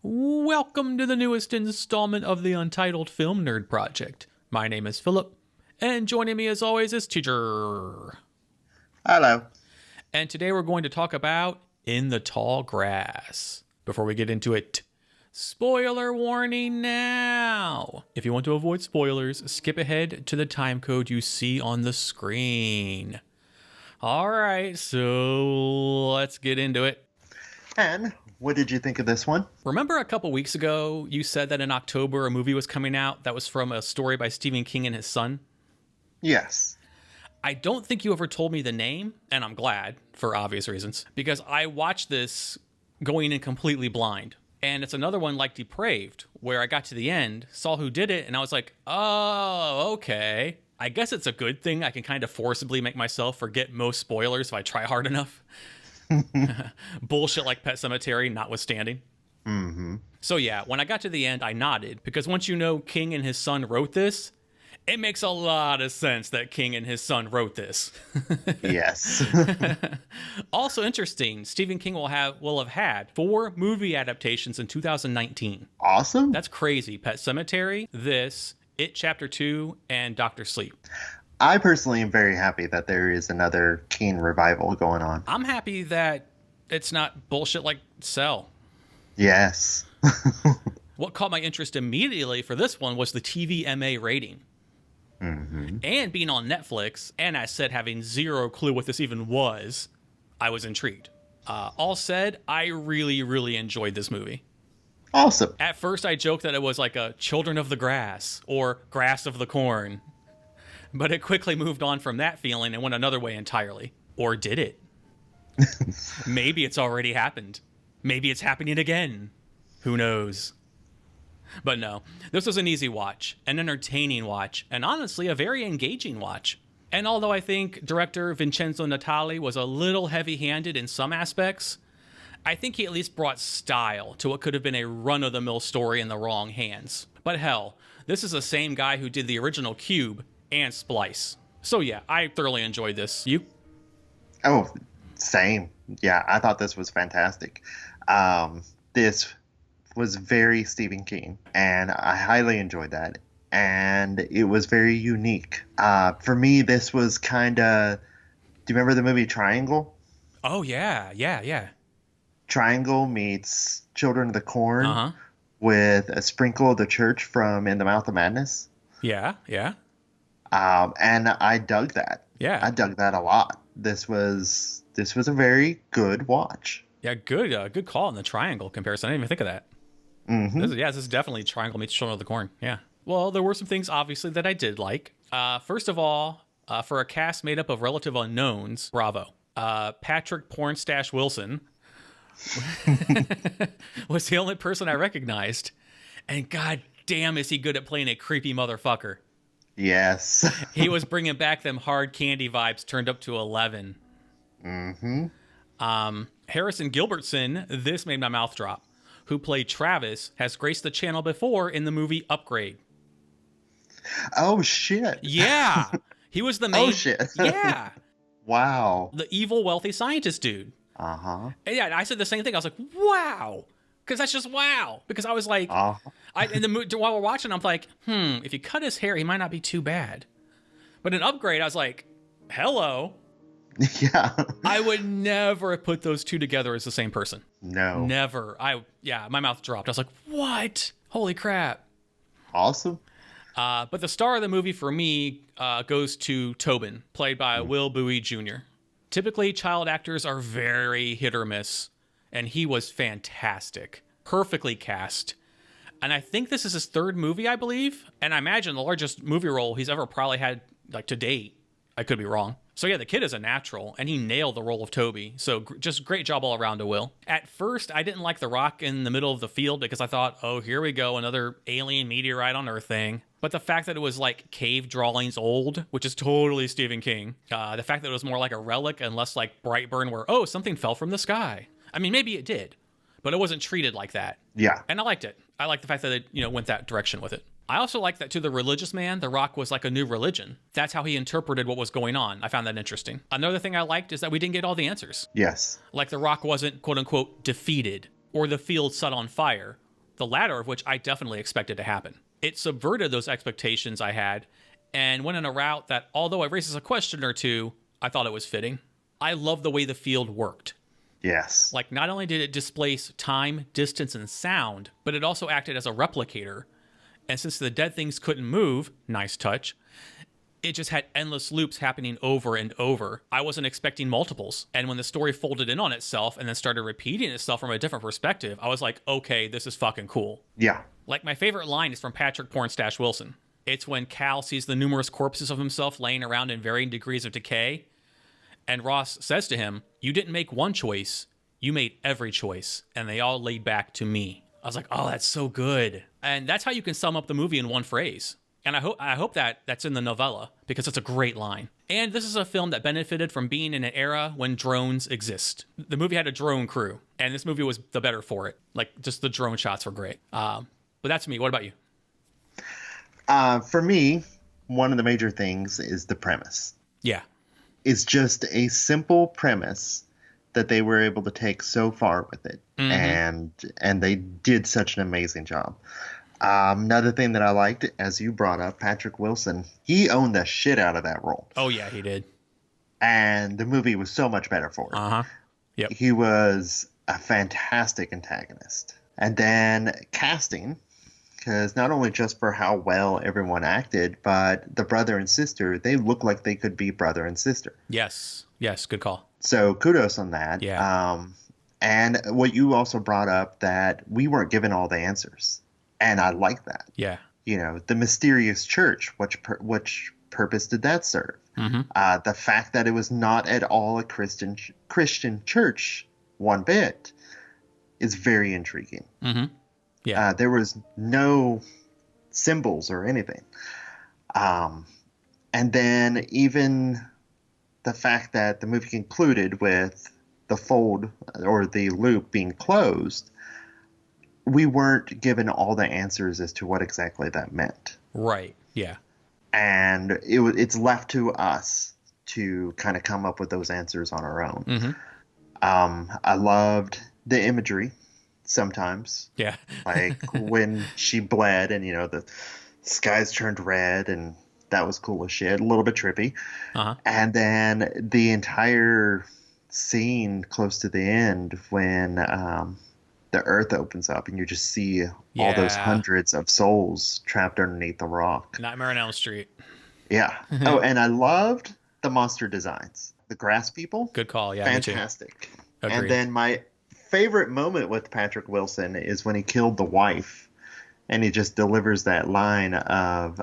Welcome to the newest installment of the Untitled Film Nerd Project. My name is Philip, and joining me as always is Teacher. Hello. And today we're going to talk about In the Tall Grass. Before we get into it, spoiler warning now! If you want to avoid spoilers, skip ahead to the time code you see on the screen. Alright, so let's get into it. And what did you think of this one? Remember a couple weeks ago, you said that in October a movie was coming out that was from a story by Stephen King and his son? Yes. I don't think you ever told me the name, and I'm glad, for obvious reasons, because I watched this going in completely blind. And it's another one like Depraved, where I got to the end, saw who did it, and I was like, oh, okay. I guess it's a good thing I can kind of forcibly make myself forget most spoilers if I try hard enough. Bullshit like Pet Sematary notwithstanding. Mm-hmm. So yeah, when I got to the end, I nodded, because once you know King and his son wrote this, it makes a lot of sense that King and his son wrote this. Yes. Also interesting, Stephen King will have had 4 movie adaptations in 2019. Awesome. That's crazy. Pet Sematary, this, It Chapter 2, and Dr. Sleep. I personally am very happy that there is another King revival going on. I'm happy that it's not bullshit like Cell. Yes. What caught my interest immediately for this one was the TVMA rating. Mm-hmm. And being on Netflix, and I said having zero clue what this even was, I was intrigued. All said, I really, really enjoyed this movie. Awesome. At first, I joked that it was like a Children of the Grass or Grass of the Corn. But it quickly moved on from that feeling and went another way entirely. Or did it? Maybe it's already happened. Maybe it's happening again. Who knows? But no, this was an easy watch, an entertaining watch, and honestly a very engaging watch. And although I think director Vincenzo Natali was a little heavy-handed in some aspects, I think he at least brought style to what could have been a run-of-the-mill story in the wrong hands. But hell, this is the same guy who did the original Cube and Splice. So yeah, I thoroughly enjoyed this. You? Oh, same. Yeah, I thought this was fantastic. This was very Stephen King, and I highly enjoyed that. And it was very unique. For me, this was kind of... Do you remember the movie Triangle? Oh, yeah. Triangle meets Children of the Corn with a sprinkle of the church from In the Mouth of Madness. Yeah. And I dug that. Yeah. I dug that a lot. This was a very good watch. Yeah, good call on the Triangle comparison. I didn't even think of that. Mm-hmm. This is definitely Triangle meets Children of the Corn. Yeah. Well, there were some things, obviously, that I did like. First of all, for a cast made up of relative unknowns, bravo. Patrick Pornstash Wilson was the only person I recognized. And god damn is he good at playing a creepy motherfucker. Yes. He was bringing back them hard candy vibes turned up to 11. Mm-hmm. Harrison Gilbertson, this made my mouth drop, who played Travis, has graced the channel before in the movie Upgrade. Oh, shit. Yeah. He was the main... Oh, shit. Yeah. Wow. The evil, wealthy scientist dude. Uh-huh. And yeah, I said the same thing. I was like, wow. Because that's just wow. Because I was like... while we're watching, I'm like, if you cut his hair, he might not be too bad. But in Upgrade, I was like, hello. Yeah. I would never have put those two together as the same person. No. Never. My mouth dropped. I was like, what? Holy crap. Awesome. But the star of the movie for me goes to Tobin, played by Will Bowie Jr. Typically, child actors are very hit or miss, and he was fantastic. Perfectly cast. And I think this is his 3rd movie, I believe. And I imagine the largest movie role he's ever probably had, like, to date. I could be wrong. So yeah, the kid is a natural, and he nailed the role of Toby. So just great job all around to Will. At first, I didn't like the rock in the middle of the field because I thought, oh, here we go, another alien meteorite on Earth thing. But the fact that it was like cave drawings old, which is totally Stephen King. The fact that it was more like a relic and less like Brightburn where, oh, something fell from the sky. I mean, maybe it did, but it wasn't treated like that. Yeah. And I liked it. I liked the fact that it, went that direction with it. I also like that to the religious man, the rock was like a new religion. That's how he interpreted what was going on. I found that interesting. Another thing I liked is that we didn't get all the answers. Yes. Like the rock wasn't, quote unquote, defeated or the field set on fire the latter of which I definitely expected to happen. It subverted those expectations I had and went in a route that, although it raises a question or two, I thought it was fitting. I love the way the field worked. Yes. Like, not only did it displace time, distance, and sound, but it also acted as a replicator. And since the dead things couldn't move, nice touch, it just had endless loops happening over and over. I wasn't expecting multiples. And when the story folded in on itself and then started repeating itself from a different perspective, I was like, okay, this is fucking cool. Yeah. Like, my favorite line is from Patrick Pornstache Wilson. It's when Cal sees the numerous corpses of himself laying around in varying degrees of decay. And Ross says to him, you didn't make one choice, you made every choice. And they all laid back to me. I was like, oh, that's so good. And that's how you can sum up the movie in one phrase. And I hope that that's in the novella, because it's a great line. And this is a film that benefited from being in an era when drones exist. The movie had a drone crew, and this movie was the better for it. Like, just the drone shots were great. But that's me. What about you? For me, one of the major things is the premise. Yeah. It's just a simple premise that they were able to take so far with it. And they did such an amazing job. Another thing that I liked, as you brought up, Patrick Wilson, he owned the shit out of that role. Oh, yeah, he did. And the movie was so much better for it. Uh-huh. Yep. He was a fantastic antagonist. And then casting, because not only just for how well everyone acted, but the brother and sister, they look like they could be brother and sister. Yes. Yes, good call. So kudos on that. Yeah. And what you also brought up, that we weren't given all the answers. And I like that. Yeah. You know, the mysterious church, which purpose did that serve? The fact that it was not at all a Christian church one bit is very intriguing. Yeah. There was no symbols or anything. And then even the fact that the movie concluded with the fold or the loop being closed, we weren't given all the answers as to what exactly that meant. Right. Yeah. And it's left to us to kind of come up with those answers on our own. I loved the imagery sometimes. Yeah. Like when she bled and, you know, the skies turned red, and that was cool as shit. A little bit trippy. And then the entire scene close to the end when the earth opens up and you just see all those hundreds of souls trapped underneath the rock. Nightmare on Elm Street. Yeah. Oh, and I loved the monster designs. The grass people. Good call. Yeah. Fantastic. Agreed. And then my favorite moment with Patrick Wilson is when he killed the wife and he just delivers that line of,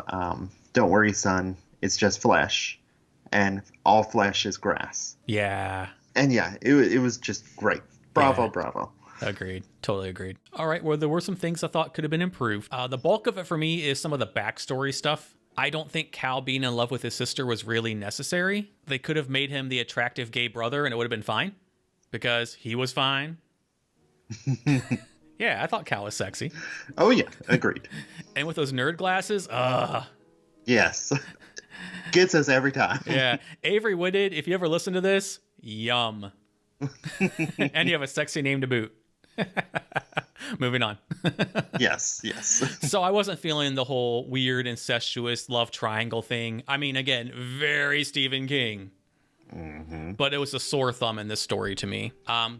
don't worry, son, it's just flesh, and all flesh is grass. Yeah. And yeah, it was just great. Bravo, bravo. Agreed. Totally agreed. All right. Well, there were some things I thought could have been improved. The bulk of it for me is some of the backstory stuff. I don't think Cal being in love with his sister was really necessary. They could have made him the attractive gay brother and it would have been fine, because he was fine. Yeah, I thought Cal was sexy. Oh, yeah. Agreed. And with those nerd glasses, yes. Gets us every time. Yeah. Avery Woodard, if you ever listen to this, yum. And you have a sexy name to boot. Moving on. Yes. So I wasn't feeling the whole weird incestuous love triangle thing. I mean, again, very Stephen King. But it was a sore thumb in this story to me.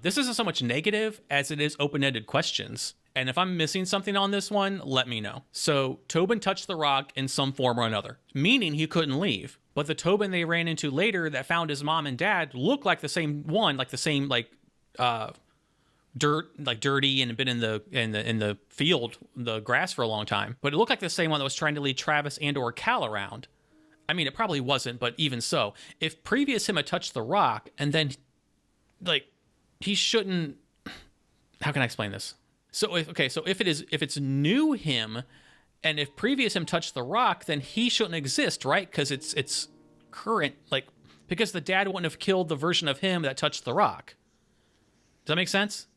This isn't so much negative as it is open-ended questions. And if I'm missing something on this one, let me know. So Tobin touched the rock in some form or another, meaning he couldn't leave. But the Tobin they ran into later that found his mom and dad looked like the same one, like the same dirty and been in the field, the grass for a long time. But it looked like the same one that was trying to lead Travis and or Cal around. I mean, it probably wasn't, but even so, if previous him had touched the rock and then, like, he shouldn't. How can I explain this? So if it's new him, and if previous him touched the rock, then he shouldn't exist, right? Because it's current, like, because the dad wouldn't have killed the version of him that touched the rock. Does that make sense?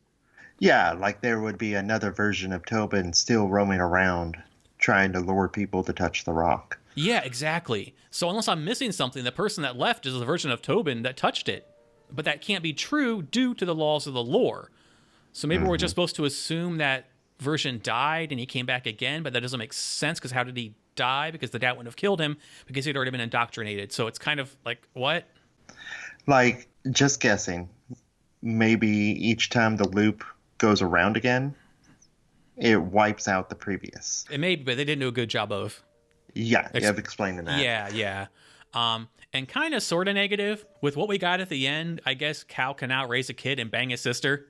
Yeah, like there would be another version of Tobin still roaming around trying to lure people to touch the rock. Yeah, exactly. So unless I'm missing something, the person that left is the version of Tobin that touched it. But that can't be true due to the laws of the lore. So maybe we're just supposed to assume that version died and he came back again, but that doesn't make sense because how did he die? Because the dad wouldn't have killed him because he'd already been indoctrinated. So it's kind of like, what? Like, just guessing, maybe each time the loop goes around again, it wipes out the previous. It may be, but they didn't do a good job of. Yeah, of explaining that. Yeah. And kind of sort of negative with what we got at the end. I guess Cal can now raise a kid and bang his sister.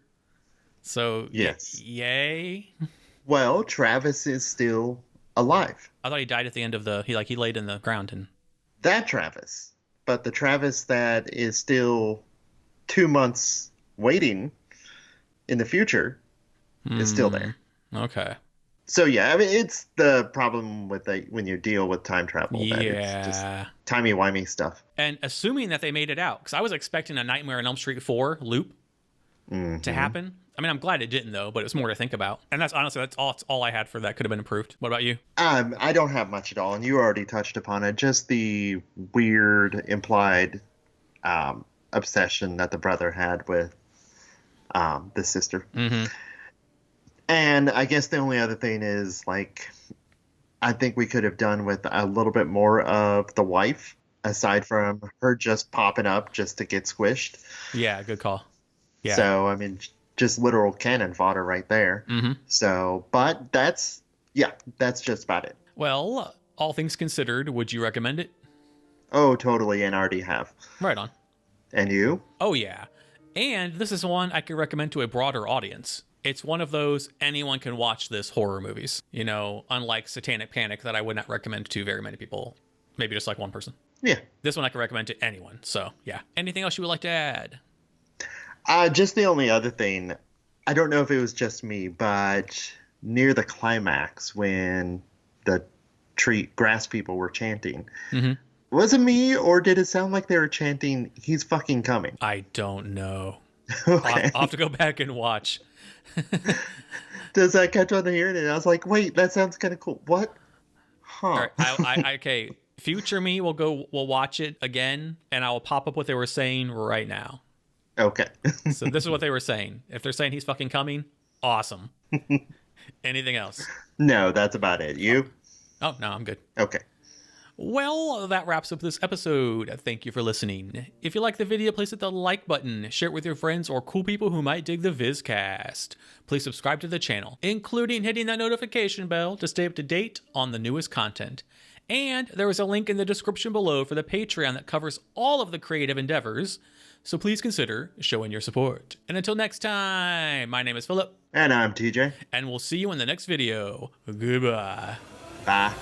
So yes, yay. Well, Travis is still alive. I thought he died at the end of he laid in the ground and that Travis, but the Travis that is still 2 months waiting in the future is still there. Okay. So yeah, I mean, it's the problem with when you deal with time travel. That it's just timey-wimey stuff. And assuming that they made it out, because I was expecting a Nightmare on Elm Street 4 loop to happen. I mean, I'm glad it didn't though, but it was more to think about. And that's all I had for that. Could have been improved. What about you? I don't have much at all, and you already touched upon it. Just the weird implied obsession that the brother had with the sister. Mm-hmm. And I guess the only other thing is, like, I think we could have done with a little bit more of the wife, aside from her just popping up just to get squished. Yeah, good call. Yeah. So, I mean, just literal cannon fodder right there. Mm-hmm. So, but that's just about it. Well, all things considered, would you recommend it? Oh, totally, and already have. Right on. And you? Oh, yeah. And this is one I could recommend to a broader audience. It's one of those anyone can watch this horror movies. You know, unlike Satanic Panic that I would not recommend to very many people. Maybe just like one person. Yeah. This one I can recommend to anyone. So, yeah. Anything else you would like to add? Just the only other thing, I don't know if it was just me, but near the climax when the grass people were chanting, was it me or did it sound like they were chanting, "He's fucking coming"? I don't know. Okay. I'll have to go back and watch. Does that catch on the hearing? And I was like, wait, that sounds kind of cool. What? Huh. All right, okay. Future me will watch it again, and I will pop up what they were saying right now. Okay. So this is what they were saying. If they're saying he's fucking coming, awesome. Anything else? No, that's about it. You? Oh, no, I'm good. Okay. Well, that wraps up this episode. Thank you for listening. If you like the video, please hit the like button, share it with your friends or cool people who might dig the Vizcast. Please subscribe to the channel, including hitting that notification bell to stay up to date on the newest content. And there is a link in the description below for the Patreon that covers all of the creative endeavors, so please consider showing your support. And until next time, my name is Philip. And I'm TJ. And we'll see you in the next video. Goodbye. Bye.